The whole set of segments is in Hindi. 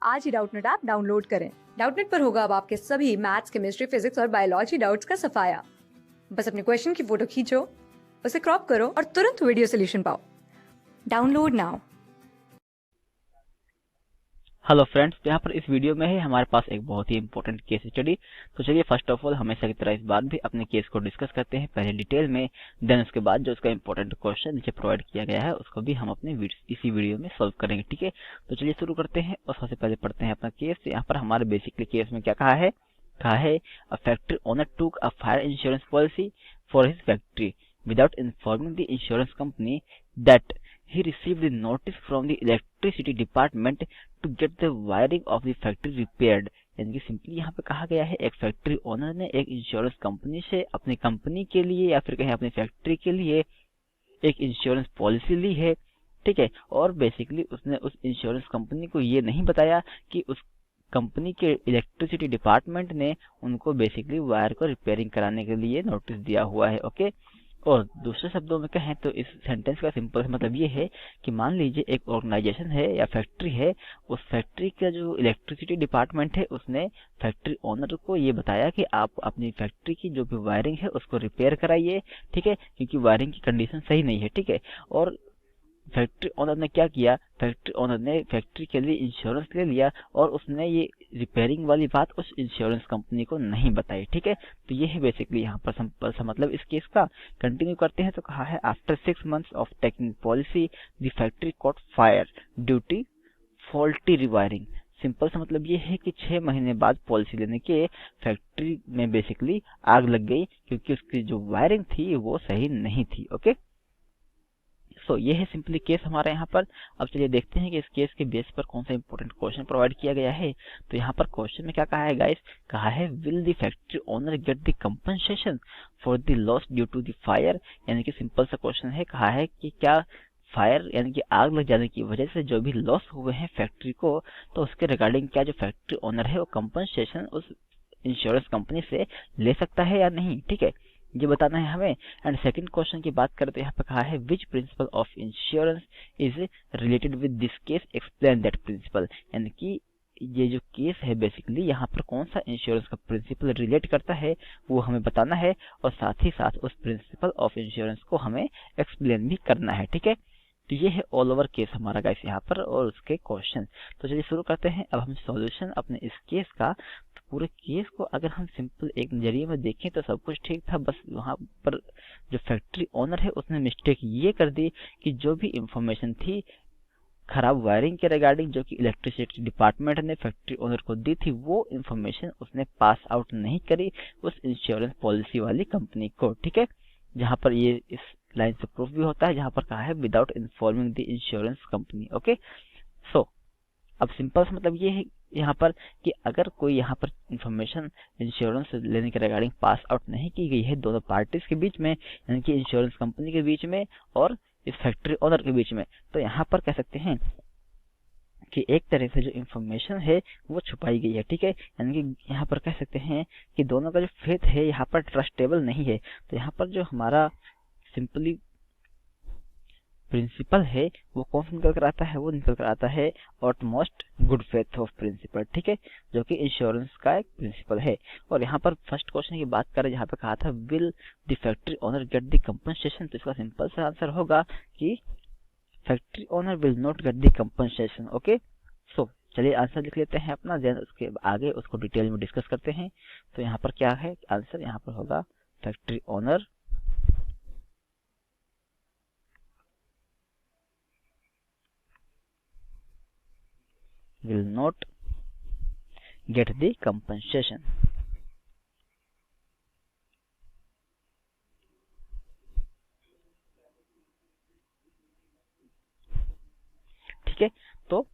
आज ही डाउटनेट ऐप डाउनलोड करें। डाउटनेट पर होगा अब आपके सभी मैथ्स, केमिस्ट्री, फिजिक्स और बायोलॉजी डाउट्स का सफाया। बस अपने क्वेश्चन की फोटो खींचो, उसे क्रॉप करो और तुरंत वीडियो सोल्यूशन पाओ। Download now. हेलो फ्रेंड्स, यहाँ पर इस वीडियो में है हमारे पास एक बहुत ही इंपॉर्टेंट केस स्टडी। तो चलिए फर्स्ट ऑफ ऑल हमेशा की तरह इस बार भी अपने केस को डिस्कस करते हैं पहले डिटेल में, देन उसके बाद जो उसका इंपॉर्टेंट क्वेश्चन नीचे प्रोवाइड किया गया है उसको भी हम अपने इसी वीडियो में सॉल्व करेंगे। ठीक है, तो चलिए शुरू करते हैं और सबसे पहले पढ़ते हैं अपना केस। यहाँ पर हमारे बेसिकली केस में क्या कहा है अ फैक्ट्री ओनर टूक a fire insurance policy for his factory without informing the insurance company that he received the notice from the electricity department to get the wiring of the factory repaired। यानी कि सिंपली यहाँ पे कहा गया है एक फैक्ट्री ओनर ने एक इंश्योरेंस कंपनी से अपनी कंपनी के लिए या फिर कहें अपनी फैक्ट्री के लिए एक इंश्योरेंस पॉलिसी ली है। ठीक है, और बेसिकली उसने उस इंश्योरेंस कंपनी को ये नहीं बताया कि उस कंपनी के इलेक्ट्रिसिटी डिपार्टमेंट ने उनको बेसिकली वायर को रिपेयरिंग कराने के लिए नोटिस दिया हुआ है। ओके, और दूसरे शब्दों में कहें तो इस सेंटेंस का सिंपल मतलब ये है कि मान लीजिए एक ऑर्गेनाइजेशन है या फैक्ट्री है, उस फैक्ट्री का जो इलेक्ट्रिसिटी डिपार्टमेंट है उसने फैक्ट्री ओनर को ये बताया कि आप अपनी फैक्ट्री की जो भी वायरिंग है उसको रिपेयर कराइए। ठीक है, क्योंकि वायरिंग की कंडीशन सही नहीं है। ठीक है, और फैक्ट्री ओनर ने क्या किया, फैक्ट्री ओनर ने फैक्ट्री के लिए इंश्योरेंस ले लिया और उसने ये रिपेयरिंग वाली बात उस इंश्योरेंस कंपनी को नहीं बताई। ठीक है, तो ये है बेसिकली यहाँ पर सिंपल सा मतलब इस केस का। कंटिन्यू करते हैं तो कहा है after 6 months of taking policy the factory caught fire due to faulty rewiring. Simple सा मतलब ये है कि 6 महीने बाद पॉलिसी लेने के फैक्ट्री में बेसिकली आग लग गई क्योंकि उसकी जो वायरिंग थी वो सही नहीं थी। ओके, सो ये है सिंपली केस हमारा यहाँ पर। अब चलिए देखते हैं कि इस केस के बेस पर कौन सा इंपॉर्टेंट क्वेश्चन प्रोवाइड किया गया है। तो यहाँ पर क्वेश्चन में क्या कहा है गाइस, कहा है will the factory owner get the compensation for the loss due to the fire. यानी कि सिंपल सा क्वेश्चन है, कहा है कि क्या फायर यानी कि आग लग जाने की वजह से जो भी लॉस हुए हैं फैक्ट्री को, तो उसके रिगार्डिंग क्या जो फैक्ट्री ओनर है वो कंपनसेशन उस इंश्योरेंस कंपनी से ले सकता है या नहीं। ठीक है, ये बताना है हमें। एंड सेकंड क्वेश्चन की बात करते हैं, यहाँ पे कहा है which principle of insurance is related with this case, explain that principle. यानी कि ये जो केस है बेसिकली यहाँ पर कौन सा इंश्योरेंस का प्रिंसिपल रिलेट करता है वो हमें बताना है और साथ ही साथ उस प्रिंसिपल ऑफ इंश्योरेंस को हमें एक्सप्लेन भी करना है। ठीक है, तो ये है ऑल ओवर केस हमारा गाइस यहाँ पर और उसके क्वेश्चन। तो चलिए शुरू करते हैं अब हम सॉल्यूशन अपने इस केस का। तो पूरे केस को अगर हम सिंपल एक नजरिए में देखें तो सब कुछ ठीक था, बस वहाँ पर जो फैक्ट्री ओनर है उसने मिस्टेक ये कर दी कि जो भी इंफॉर्मेशन थी खराब वायरिंग के रिगार्डिंग जो कि इलेक्ट्रिसिटी डिपार्टमेंट ने फैक्ट्री ओनर को दी थी, वो इंफॉर्मेशन उसने पास आउट नहीं करी उस इंश्योरेंस पॉलिसी वाली कंपनी को। ठीक है, जहाँ पर ये इस लाइन से प्रूफ भी होता है जहाँ पर कहा है without informing the insurance company. Okay, so अब सिंपल सा मतलब ये है यहाँ पर कि अगर कोई यहाँ पर इंफॉर्मेशन इंश्योरेंस लेने के रिगार्डिंग पास आउट नहीं की गई है दोनों पार्टीज के बीच में, यानी कि इंश्योरेंस कंपनी के बीच में और इस फैक्ट्री ओनर के बीच में, तो यहाँ पर कह सकते हैं कि एक तरह से जो इंफॉर्मेशन है वो छुपाई गई है। ठीक है, यानी कि यहाँ पर कह सकते हैं कि दोनों का जो फेथ है यहाँ पर ट्रस्टेबल नहीं है। तो यहाँ पर जो हमारा सिंपली प्रिंसिपल है वो कौन सा निकल कर आता है, वो निकल कर आता है ऑटमोस्ट गुड फेथ ऑफ प्रिंसिपल। ठीक है, जो कि इंश्योरेंस का एक प्रिंसिपल है। और यहाँ पर फर्स्ट क्वेश्चन की बात करें जहाँ पे कहा था will the factory owner get the compensation, तो इसका सिंपल सा आंसर होगा कि factory owner will not get the compensation. Okay, so चलिए आंसर लिख लेते हैं अपना, देन उसके आगे उसको डिटेल में डिस्कस करते हैं। तो यहाँ पर क्या है आंसर, यहाँ पर होगा factory owner will not get the compensation। ठीक है, तो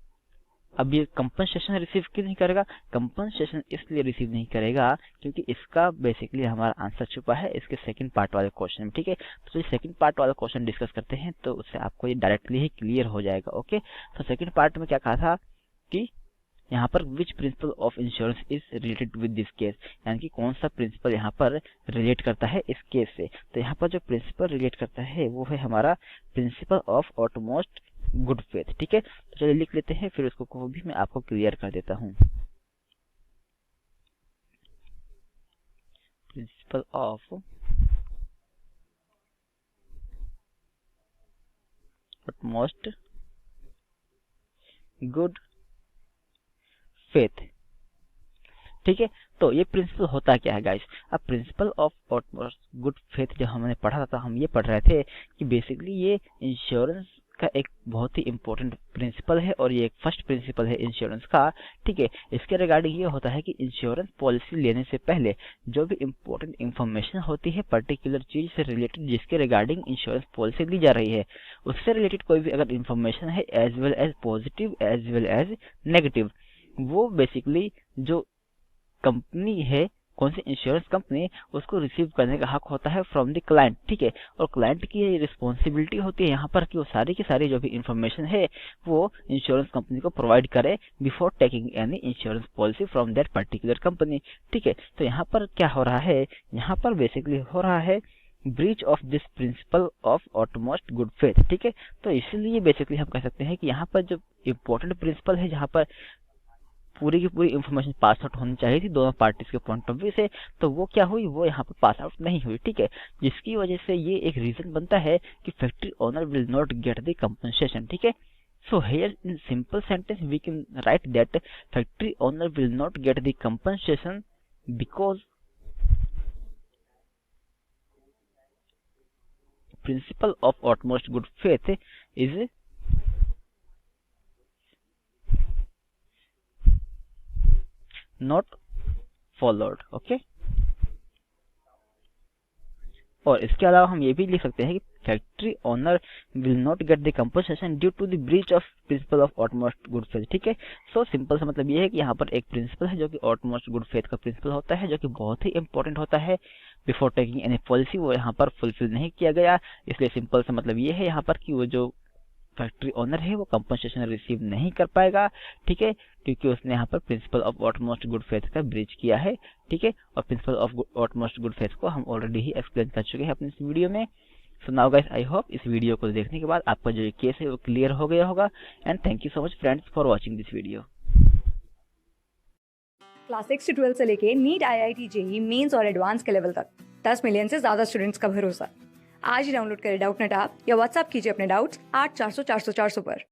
अब ये कंपनसेशन रिसीव क्यों नहीं करेगा, कंपनसेशन इसलिए रिसीव नहीं करेगा क्योंकि इसका बेसिकली हमारा आंसर छुपा है इसके सेकंड पार्ट वाले क्वेश्चन में। ठीक है, तो चलिए सेकंड पार्ट वाला क्वेश्चन डिस्कस करते हैं तो उससे आपको ये डायरेक्टली ही क्लियर हो जाएगा। ओके, तो सेकंड पार्ट में क्या कहा था कि यहाँ पर विच principle of insurance is related with this case, यानी कि कौन सा प्रिंसिपल यहाँ पर रिलेट करता है इस केस से। तो यहाँ पर जो प्रिंसिपल रिलेट करता है वो है हमारा principal of utmost good faith. ठीक है, तो चलिए लिख लेते हैं, फिर उसको को भी मैं आपको क्लियर कर देता हूँ। Principle of utmost good faith. ठीक है, तो ये प्रिंसिपल होता क्या है गाइस? अब principal of utmost good faith जो हमने पढ़ा था, हम ये पढ़ रहे थे कि बेसिकली ये इंश्योरेंस का एक बहुत ही इंपॉर्टेंट प्रिंसिपल है और ये एक फर्स्ट प्रिंसिपल है इंश्योरेंस का। ठीक है, इसके रिगार्डिंग ये होता है कि इंश्योरेंस पॉलिसी लेने से पहले जो भी इंपॉर्टेंट इंफॉर्मेशन होती है पर्टिकुलर चीज से रिलेटेड जिसके रिगार्डिंग इंश्योरेंस पॉलिसी ली जा रही है, उससे रिलेटेड कोई भी अगर इंफॉर्मेशन है as well as positive as well as negative, वो बेसिकली जो कंपनी है, कौन सी इंश्योरेंस कंपनी, उसको रिसीव करने का हक होता है फ्रॉम द क्लाइंट। ठीक है, और क्लाइंट की ये रिस्पॉन्सिबिलिटी होती है यहाँ पर कि वो सारी की सारी जो भी इंफॉर्मेशन है वो इंश्योरेंस कंपनी को प्रोवाइड करे before taking any insurance policy from that particular company. ठीक है, तो यहाँ पर क्या हो रहा है, यहाँ पर बेसिकली हो रहा है breach of this principle of utmost good faith. ठीक है, तो इसीलिए बेसिकली हम कह सकते हैं कि यहाँ पर जो इम्पोर्टेंट प्रिंसिपल है, जहाँ पर पूरी की पूरी इंफॉर्मेशन पास आउट होनी चाहिए थी दोनों पार्टीज के पॉइंट ऑफ व्यू से, तो वो क्या हुई, वो यहाँ पर पास आउट नहीं हुई। ठीक है, जिसकी वजह से ये एक रीजन बनता है कि factory owner will not get the compensation. ठीक है, so here in simple sentence we can write that factory owner will not get the compensation because principle of utmost good faith is not followed। Okay, और इसके अलावा हम ये भी लिख सकते हैं कि factory owner will not get the compensation due to the breach of principle of utmost good faith. ठीक है, सो सिंपल सा मतलब ये है कि यहाँ पर एक प्रिंसिपल है जो कि ऑटमोस्ट गुड फेथ का प्रिंसिपल होता है, जो कि बहुत ही इंपॉर्टेंट होता है बिफोर टेकिंग एनी पॉलिसी, वो यहाँ पर फुलफिल नहीं किया गया। इसलिए सिंपल सा मतलब ये है यहाँ पर कि वो जो फैक्ट्री ओनर है वो कंपनसेशन रिसीव नहीं कर पाएगा। ठीक है, क्योंकि उसने यहाँ पर principal of utmost good faith का ब्रीच किया है। ठीक है, और principal of utmost good faith को हम ऑलरेडी ही एक्सप्लेन कर चुके हैं अपने इस वीडियो में। So now guys, I hope इस वीडियो को देखने के बाद आपका जो केस है वो क्लियर हो गया होगा। And thank you so much friends for watching this video. Class 6 से 12 से लेके नीट, IIT, JEE मेंस और एडवांस के लेवल तक 10 मिलियन से ज्यादा स्टूडेंट्स का भरोसा। आज ही डाउनलोड करें डाउटनेट ऐप या व्हाट्सएप कीजिए अपने डाउट्स 8400 400 400 पर।